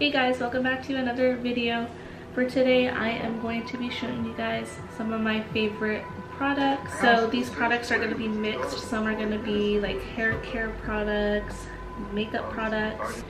Hey guys, welcome back to another video. For today I am going to be showing you guys some of my favorite products. So these products are going to be mixed. Some are going to be like hair care products, makeup products,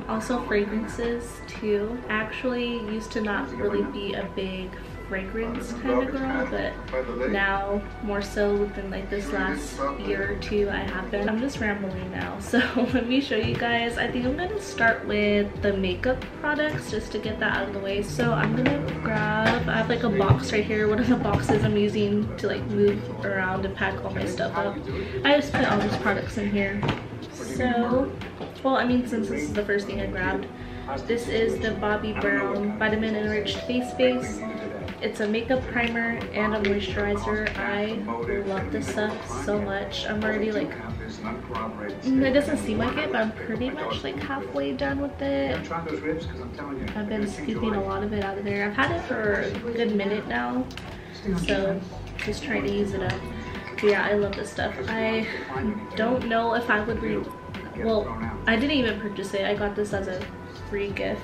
also fragrances too. I actually used to not really be a big fragrance kind of girl, but now more so within like this last year or two I have been. I'm just rambling now, so let me show you guys. I think I'm gonna start with the makeup products just to get that out of the way. So I'm gonna grab, I have like a box right here, one of the boxes I'm using to like move around and pack all my stuff up. I just put all these products in here. So, well, I mean, since this is the first thing I grabbed, this is the Bobbi Brown Vitamin Enriched Face Base. It's a makeup primer and a moisturizer. I love this stuff so much. I'm already like, it doesn't seem like it, but I'm pretty much like halfway done with it. I've been scooping a lot of it out of there. I've had it for a good minute now, so just trying to use it up. But yeah, I love this stuff. I don't know if I would well, I didn't even purchase it. I got this as a free gift.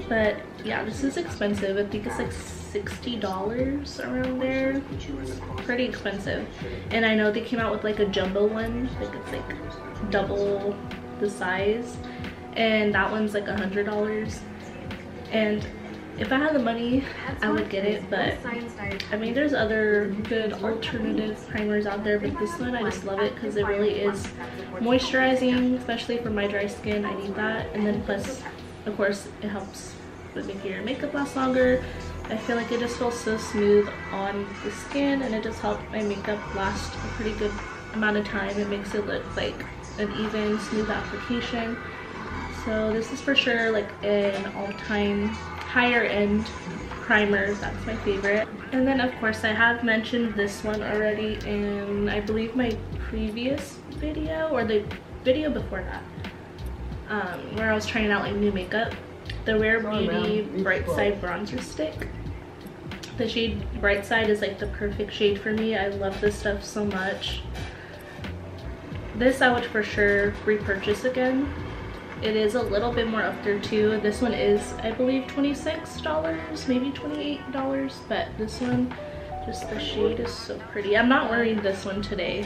But yeah, this is expensive. I think it's like $60 around there. It's pretty expensive. And I know they came out with like a jumbo one, like it's like double the size, and that one's like $100. And if I had the money, I would get it, but I mean, there's other good alternative primers out there, but this one, I just love it because it really is moisturizing, especially for my dry skin. I need that. And then plus, of course, it helps with making your makeup last longer. I feel like it just feels so smooth on the skin, and it just helps my makeup last a pretty good amount of time. It makes it look like an even, smooth application. So this is for sure like an all-time higher end primer. That's my favorite. And then of course I have mentioned this one already in, I believe, my previous video or the video before that, where I was trying out like new makeup. The Rare Beauty Bright Side Bronzer Stick. The shade Bright Side is like the perfect shade for me. I love this stuff so much. This I would for sure repurchase again. It is a little bit more up there too. This one is, I believe, $26, maybe $28, but this one, just the shade is so pretty. I'm not wearing this one today.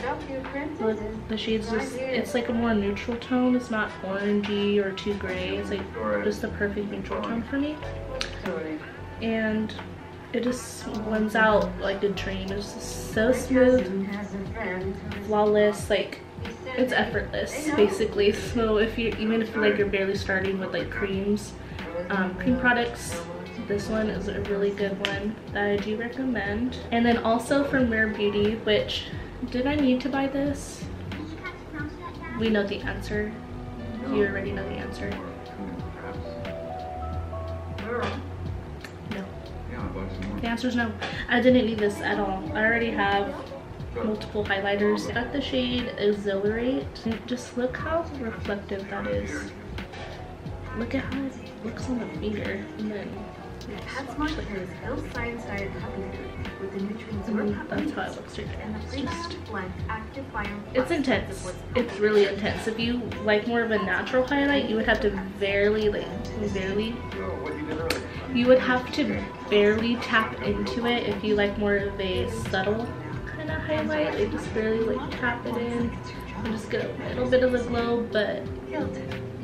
Look, the shade's just, it's like a more neutral tone. It's not orangey or too gray. It's like just the perfect neutral tone for me. And it just blends out like a dream. It's just so smooth, flawless, like it's effortless basically. So if you, even if like you're barely starting with like creams, cream products, this one is a really good one that I do recommend. And then also from Rare Beauty, which, did I need to buy this? We know the answer. You already know the answer. No. The answer is no. I didn't need this at all. I already have multiple highlighters. I got the shade Exhilarate. And just look how reflective that is. Look at how it looks on the finger. And then that's how it looks right there. It's intense. It's really intense. If you like more of a natural highlight, you would have to you would have to barely tap into it. If you like more of a subtle kind of highlight, like just barely like tap it in and just get a little bit of a glow. But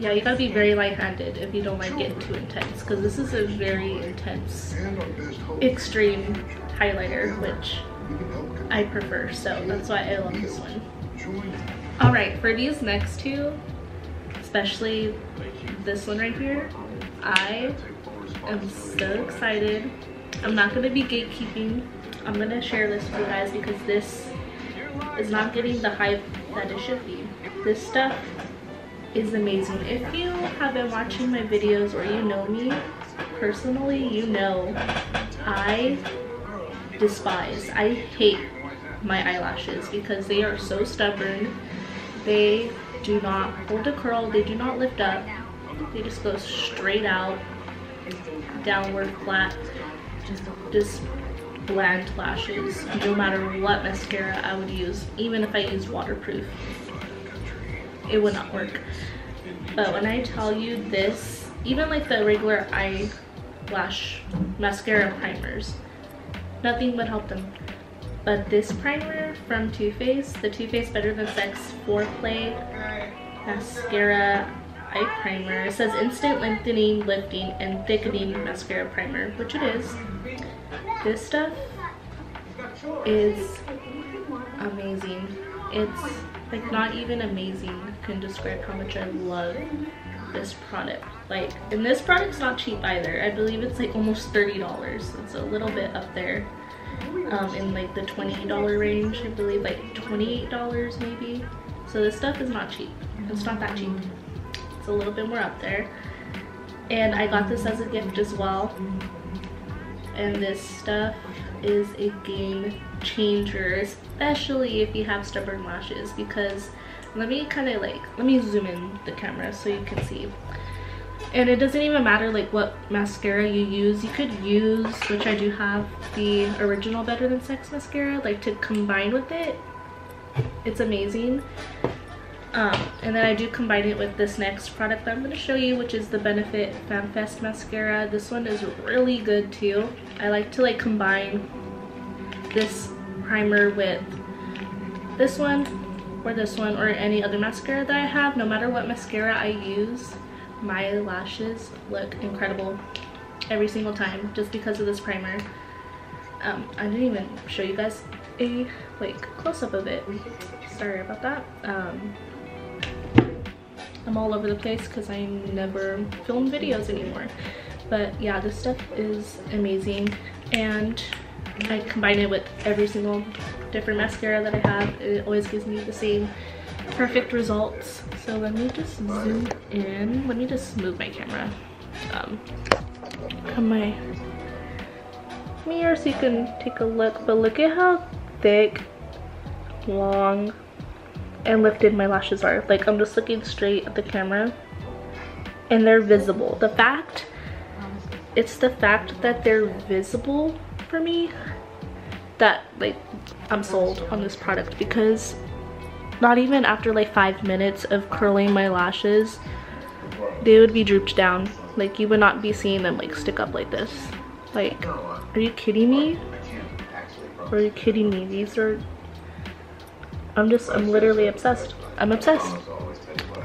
yeah, you gotta be very light-handed if you don't like it too intense, because this is a very intense, extreme highlighter, which I prefer, so that's why I love this one. Alright, for these next two, especially this one right here, I am so excited. I'm not gonna be gatekeeping. I'm gonna share this with you guys because this is not getting the hype that it should be. This stuff is amazing. If you have been watching my videos or you know me personally, you know I hate my eyelashes because they are so stubborn. They do not hold a curl, they do not lift up, they just go straight out, downward flat, just bland lashes. No matter what mascara I would use, even if I used waterproof, it would not work. But when I tell you this, even like the regular eyelash mascara primers, nothing would help them. But this primer from Too Faced, the Too Faced Better Than Sex Foreplay Mascara Eye Primer. It says instant lengthening, lifting, and thickening mascara primer, which it is. This stuff is amazing. It's like not even amazing can describe how much I love this product. Like, and this product's not cheap either. I believe it's like almost $30. It's a little bit up there in like the $20 range. I believe like $28 maybe. So this stuff is not cheap. It's not that cheap. It's a little bit more up there. And I got this as a gift as well. And this stuff is a game changer, especially if you have stubborn lashes, because let me zoom in the camera so you can see. And it doesn't even matter like what mascara you use. You could use, which I do have, the original Better Than Sex mascara, like to combine with it. It's amazing. And then I do combine it with this next product that I'm going to show you, which is the Benefit FanFest mascara. This one is really good too. I like to like combine this primer with this one or any other mascara that I have. No matter what mascara I use, my lashes look incredible every single time just because of this primer. I didn't even show you guys a like close-up of it. Sorry about that. I'm all over the place because I never film videos anymore. But yeah, this stuff is amazing, and I combine it with every single different mascara that I have. It always gives me the same perfect results. So let me just zoom in. Let me just move my camera from my mirror so you can take a look. But look at how thick, long, and lifted my lashes are. Like, I'm just looking straight at the camera and they're visible. It's the fact that they're visible for me that like I'm sold on this product, because not even after like 5 minutes of curling my lashes, they would be drooped down. Like, you would not be seeing them like stick up like this. Like, are you kidding me? Are you kidding me? These are, I'm literally obsessed. I'm obsessed.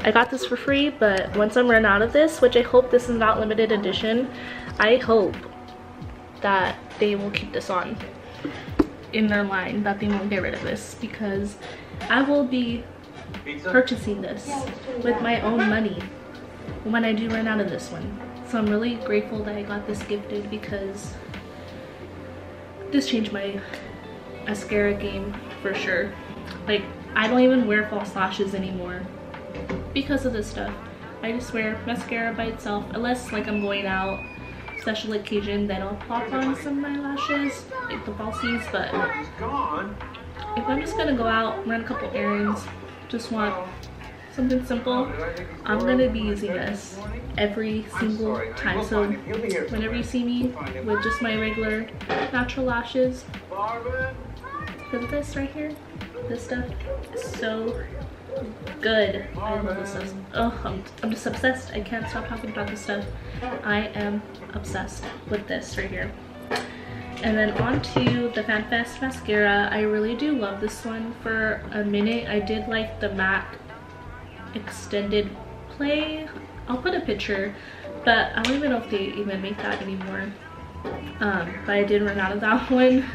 I got this for free, but once I'm run out of this, which I hope this is not limited edition, I hope that they will keep this on in their line, that they won't get rid of this, because I will be purchasing this with my own money when I do run out of this one. So I'm really grateful that I got this gifted, because this changed my mascara game for sure. Like, I don't even wear false lashes anymore because of this stuff. I just wear mascara by itself, unless like I'm going out, special occasion, then I'll pop on some of my lashes, like the falsies. But if I'm just gonna go out, run a couple errands, just want something simple, I'm gonna be using this every single time. So whenever you see me with just my regular natural lashes, look at this right here. This stuff is so good. I love this stuff. Oh, I'm just obsessed. I can't stop talking about this stuff. I am obsessed with this right here. And then on to the FanFest mascara. I really do love this one. For a minute, I did like the MAC Extended Play. I'll put a picture, but I don't even know if they even make that anymore. But I did run out of that one.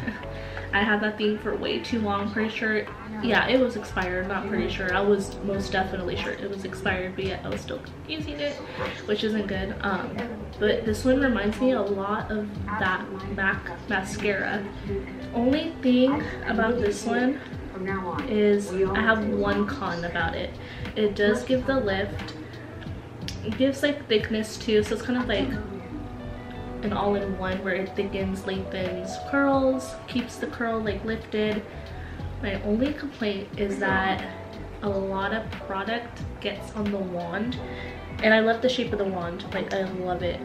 I had that thing for way too long. Pretty sure, yeah, it was expired. Not pretty sure, I was most definitely sure it was expired, but yet I was still using it, which isn't good. But this one reminds me a lot of that MAC mascara. Only thing about this one is I have one con about it. It does give the lift. It gives like thickness too, so it's kind of like an all-in-one where it thickens, lengthens, curls, keeps the curl like lifted. My only complaint is that a lot of product gets on the wand, and I love the shape of the wand. Like, I love it.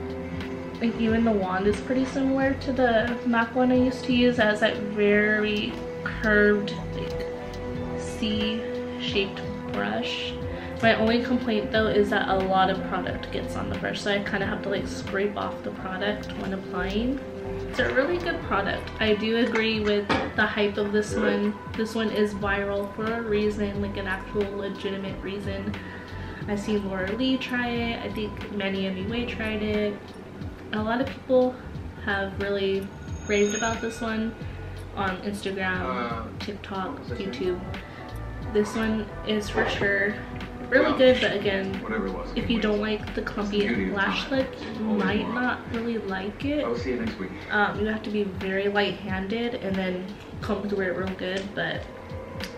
Like, even the wand is pretty similar to the MAC one I used to use. It has that very curved, like, C-shaped brush. My only complaint though is that a lot of product gets on the brush, so I kind of have to like scrape off the product when applying. It's a really good product. I do agree with the hype of this one. This one is viral for a reason, like an actual legitimate reason. I seen Laura Lee try it. I think Manny MUA tried it. A lot of people have really raved about this one on Instagram, TikTok, YouTube. This one is for sure really good, but again, if you don't like the clumpy lash look, you might not really like it. I'll see you next week. You have to be very light-handed and then comb through it real good, but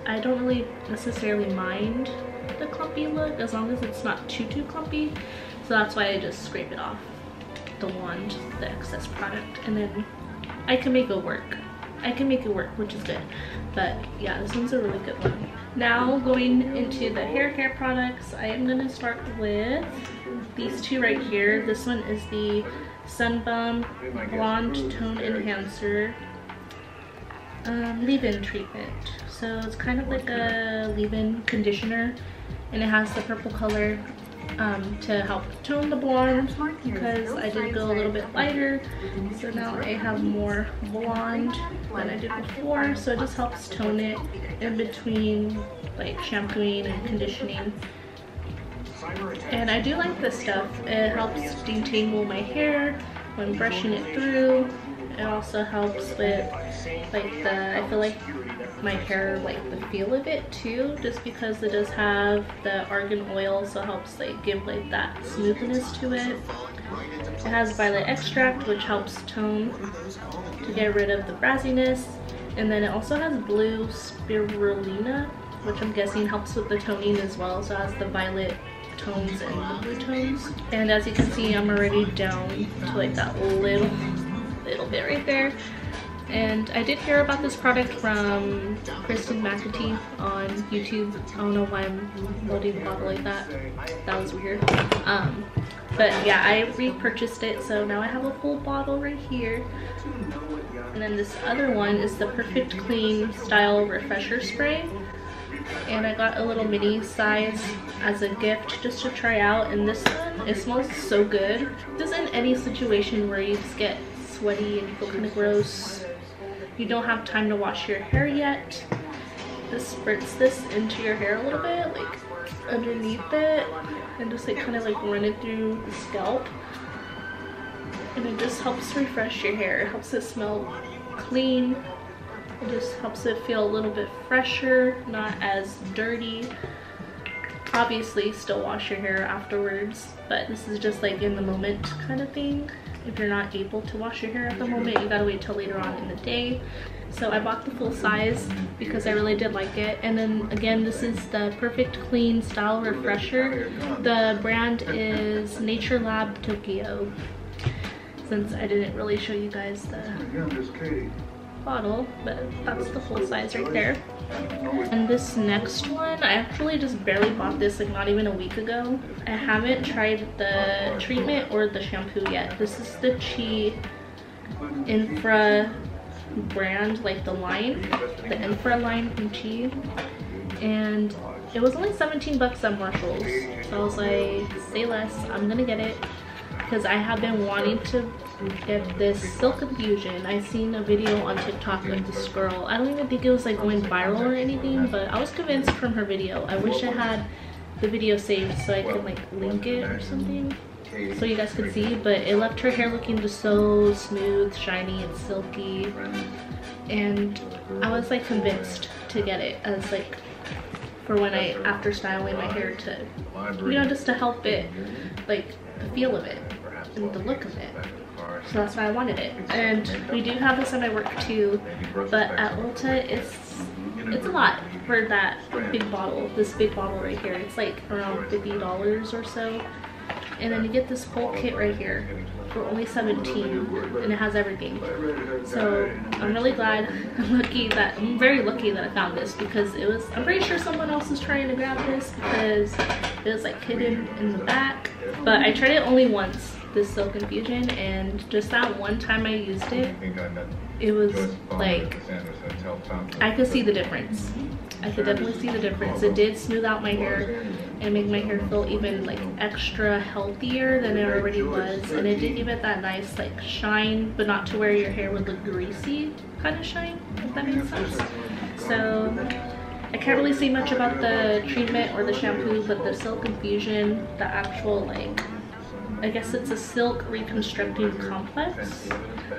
I don't really necessarily mind the clumpy look as long as it's not too clumpy. So that's why I just scrape it off the wand, the excess product, and then I can make it work. I can make it work, which is good. But yeah, this one's a really good one. Now going into the hair care products, I am going to start with these two right here. This one is the Sun Bum Blonde Tone Enhancer leave-in treatment. So it's kind of like a leave-in conditioner, and it has the purple color to help tone the blonde, because I did go a little bit lighter, so now I have more blonde than I did before. So it just helps tone it in between like shampooing and conditioning. And I do like this stuff. It helps detangle my hair when brushing it through. It also helps with like I feel like my hair, like the feel of it too, just because it does have the argan oil, so it helps like give like that smoothness to it. It has violet extract, which helps tone to get rid of the brassiness, and then it also has blue spirulina, which I'm guessing helps with the toning as well. So it has the violet tones and the blue tones. And as you can see, I'm already down to like that little bit right there. And I did hear about this product from Kristen McAtee on YouTube. I don't know why I'm loading the bottle like that. That was weird. But yeah, I repurchased it, so now I have a full bottle right here. And then this other one is the Perfect Clean Style Refresher Spray. And I got a little mini size as a gift just to try out. And this one, it smells so good. This is in any situation where you just get sweaty and you feel kind of gross, you don't have time to wash your hair yet, just spritz this into your hair a little bit, like underneath it, and just like kind of like run it through the scalp, and it just helps refresh your hair. It helps it smell clean. It just helps it feel a little bit fresher, not as dirty. Obviously still wash your hair afterwards, but this is just like in the moment kind of thing. If you're not able to wash your hair at the moment, you gotta wait till later on in the day. So I bought the full size because I really did like it. And then again, this is the Perfect Clean Style Refresher. The brand is Nature Lab Tokyo, since I didn't really show you guys the bottle, but that's the full size right there. And this next one, I actually just barely bought this like not even a week ago. I haven't tried the treatment or the shampoo yet. This is the Chi Infra brand, like the line, the Infra line from Chi, and it was only 17 bucks at Marshalls. So I was like, say less, I'm gonna get it, because I have been wanting to get this Silk Infusion. I seen a video on TikTok of this girl. I don't even think it was like going viral or anything, but I was convinced from her video. I wish I had the video saved so I could like link it or something so you guys could see, but it left her hair looking just so smooth, shiny, and silky, and I was like convinced to get it as like for when I after styling my hair, to, you know, just to help it, like the feel of it and the look of it. So that's why I wanted it. And we do have this at my work too, but at Ulta it's a lot for that big bottle. This big bottle right here, it's like around $50 or so. And then you get this whole kit right here for only $17, and it has everything. So I'm really glad. I'm very lucky that I found this, because I'm pretty sure someone else is trying to grab this because it was like hidden in the back. But I tried it only once, this Silk Infusion, and just that one time I used it, it was like, I could see the difference. I could definitely see the difference. It did smooth out my hair and make my hair feel even like extra healthier than it already was, and it did give it that nice like shine, but not to where your hair would look greasy kind of shine, if that makes sense. So I can't really say much about the treatment or the shampoo, but the Silk Infusion, the actual like, I guess it's a silk reconstructing complex.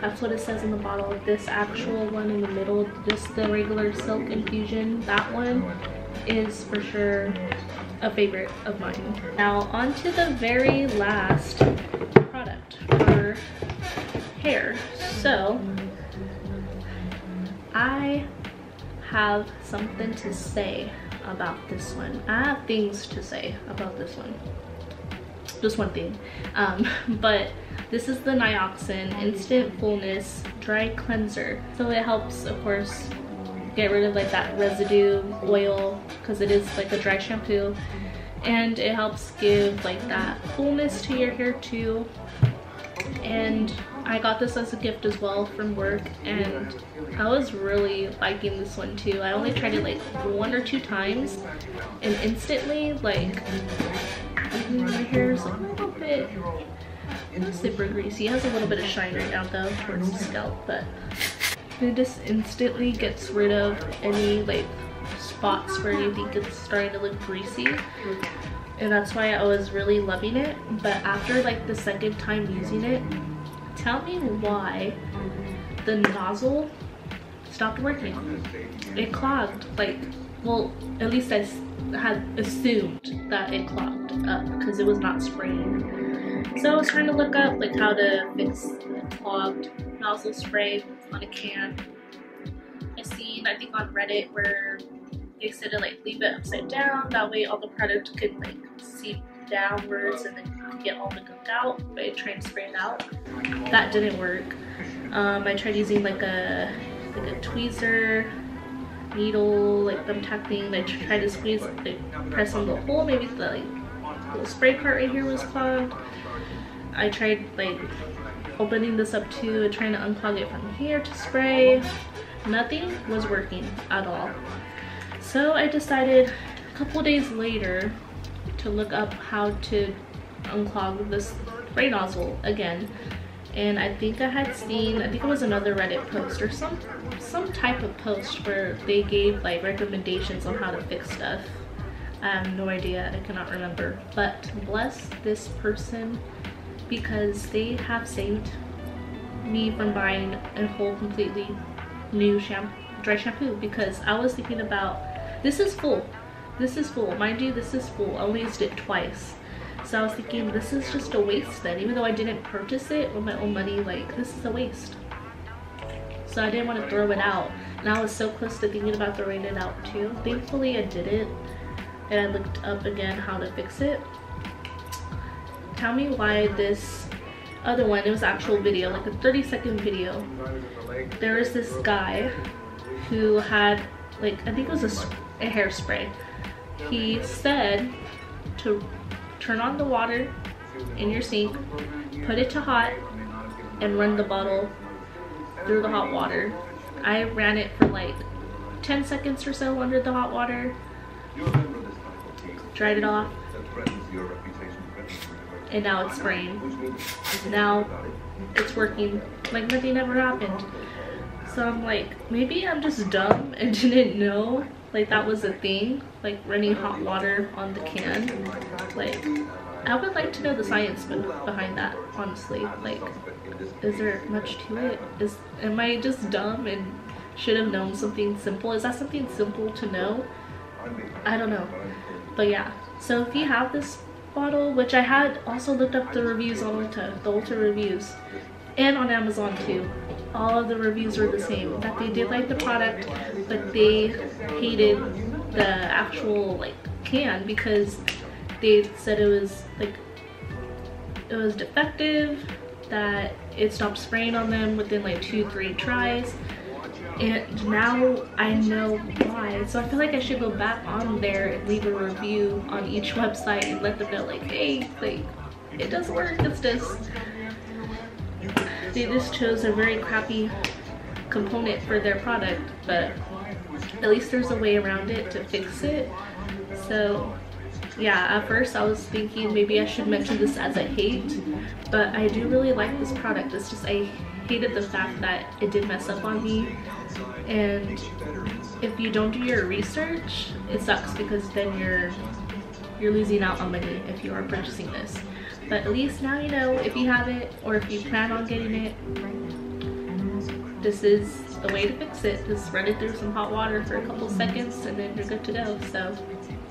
That's what it says in the bottle. This actual one in the middle, just the regular Silk Infusion, that one is for sure a favorite of mine. Now on to the very last product for hair. So I have something to say about this one. I have things to say about this one. Just one thing. But this is the Nioxin Instant Fullness Dry Cleanser. So it helps, of course, get rid of like that residue oil, because it is like a dry shampoo, and it helps give like that fullness to your hair too. And I got this as a gift as well from work, and I was really liking this one too. I only tried it like 1 or 2 times, and instantly like my hair is a little bit not super greasy. It has a little bit of shine right now though towards the scalp, but it just instantly gets rid of any like spots where you think it's starting to look greasy, and that's why I was really loving it. But after like the second time using it, tell me why the nozzle stopped working. It clogged, like, well, at least I had assumed that it clogged up because it was not spraying. So I was trying to look up like how to fix the clogged nozzle spray on a can. I seen, I think on Reddit, where they said to like leave it upside down, that way all the product could like seep downwards and then you could get all the gunk out, but it tried to spray it out. That didn't work. I tried using like a tweezer needle, like thumbtack thing. I tried to squeeze, like press on the hole. Maybe the like little spray part right here was clogged. I tried like opening this up too and trying to unclog it from here to spray. Nothing was working at all. So I decided a couple days later to look up how to unclog this spray nozzle again. And I think I had seen, I think it was another Reddit post or some type of post where they gave like recommendations on how to fix stuff. I have no idea, I cannot remember. But bless this person, because they have saved me from buying a whole completely new dry shampoo, because I was thinking about, this is full, mind you, this is full. I only used it twice. So I was thinking, this is just a waste then. Even though I didn't purchase it with my own money, like, this is a waste. So I didn't want to throw it out. And I was so close to thinking about throwing it out too. Thankfully I didn't. And I looked up again how to fix it. Tell me why this other one, it was actual video, like a 30-second video. There was this guy who had, like, I think it was a hairspray. He said to turn on the water in your sink, put it to hot, and run the bottle through the hot water. I ran it for like 10 seconds or so under the hot water, dried it off, and now it's spraying. Now it's working like nothing ever happened. So I'm like, maybe I'm just dumb and didn't know like that was a thing, like running hot water on the can. Like, I would like to know the science behind that, honestly. Like, is there much to it? Am I just dumb and should have known something simple? Is that something simple to know? I don't know. But yeah, so if you have this bottle, which I had also looked up the reviews on Ulta, the Ulta reviews, and on Amazon too. All of the reviews were the same, that they did like the product, but they hated the actual like can, because they said it was like, it was defective, that it stopped spraying on them within like 2-3 tries. And now I know why. So I feel like I should go back on there and leave a review on each website and let them know like, hey, like, it does work. It's just, they just chose a very crappy component for their product, but at least there's a way around it to fix it. So yeah, at first I was thinking maybe I should mention this as a hate, but I do really like this product. It's just I hated the fact that it did mess up on me, and if you don't do your research, it sucks because then you're losing out on money if you are purchasing this. But at least now you know, if you have it or if you plan on getting it, this is the way to fix it. Just run it through some hot water for a couple seconds and then you're good to go. So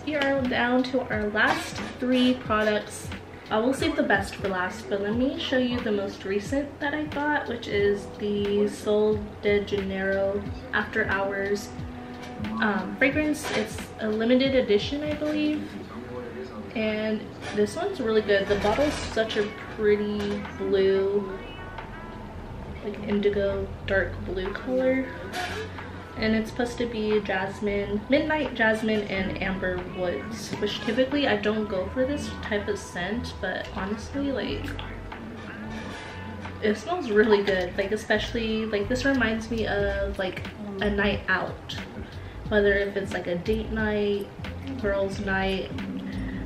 we are down to our last 3 products. I will save the best for last, but let me show you the most recent that I got, which is the Sol de Janeiro After Hours fragrance. It's a limited edition, I believe, and this one's really good. The bottle's such a pretty blue, like indigo dark blue color, and it's supposed to be jasmine, midnight jasmine and amber woods, which typically I don't go for this type of scent, but honestly, like, it smells really good. Like, especially like this reminds me of like a night out, whether if it's like a date night, girls night.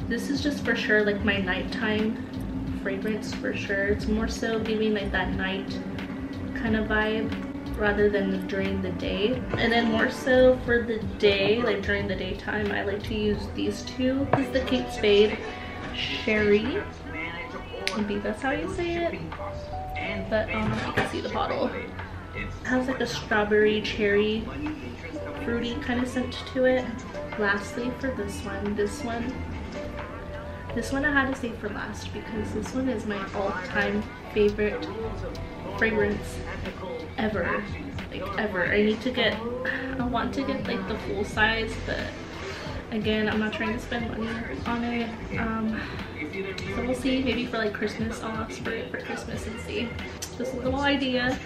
This is just for sure like my nighttime fragrance for sure. It's more so giving like that night kind of vibe rather than during the day. And then more so for the day, like during the daytime, I like to use these two. This is the Kate Spade Sherry. Maybe that's how you say it, but you can see the bottle. It has like a strawberry, cherry, fruity kind of scent to it. Lastly, for this one I had to save for last because this one is my all-time favorite fragrance ever. Like ever. I want to get like the full size, but again, I'm not trying to spend money on it. So we'll see. Maybe for like Christmas, I'll ask for it for Christmas and see. Just a little idea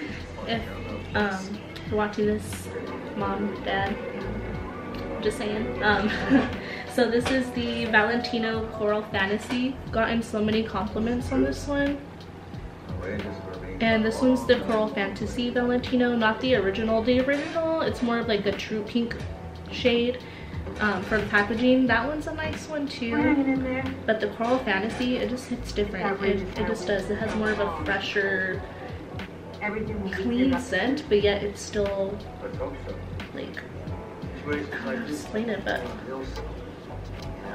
if you're watching this, mom, dad, just saying. So this is the Valentino Coral Fantasy. Gotten so many compliments on this one. And this one's the Coral Fantasy Valentino, not the original. The original, it's more of like a true pink shade for the packaging. That one's a nice one too. But the Coral Fantasy, it just hits different. It just does. It has more of a fresher, clean scent, but yet it's still like, I don't know how to explain it, but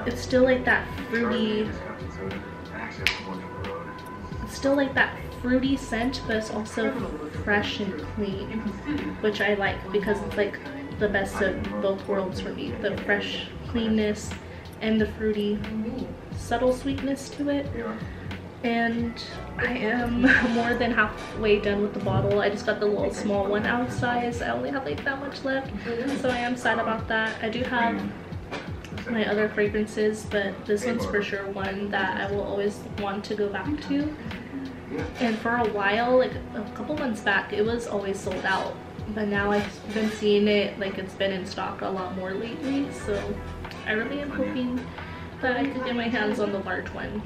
it's still like that fruity, scent, but it's also fresh and clean, which I like because it's like the best of both worlds for me. The fresh cleanness and the fruity subtle sweetness to it. And I am more than halfway done with the bottle. I just got the little small one ounce size. I only have like that much left, so I am sad about that. I do have my other fragrances, but this one's for sure one that I will always want to go back to. And for a while, like a couple months back, it was always sold out, but now I've been seeing it like it's been in stock a lot more lately, so I really am hoping that I could get my hands on the large one,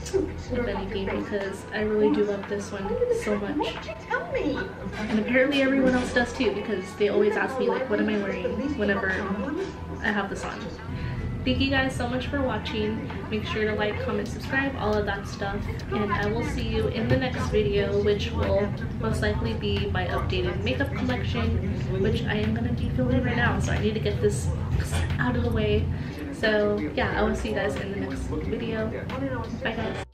if anything, because I really do love this one so much. And apparently everyone else does too, because they always ask me like, what am I wearing whenever I have this on. Thank you guys so much for watching. Make sure to like, comment, subscribe, all of that stuff, and I will see you in the next video, which will most likely be my updated makeup collection, which I am going to be filming right now, so I need to get this out of the way. So yeah, I will see you guys in the next video. Bye guys.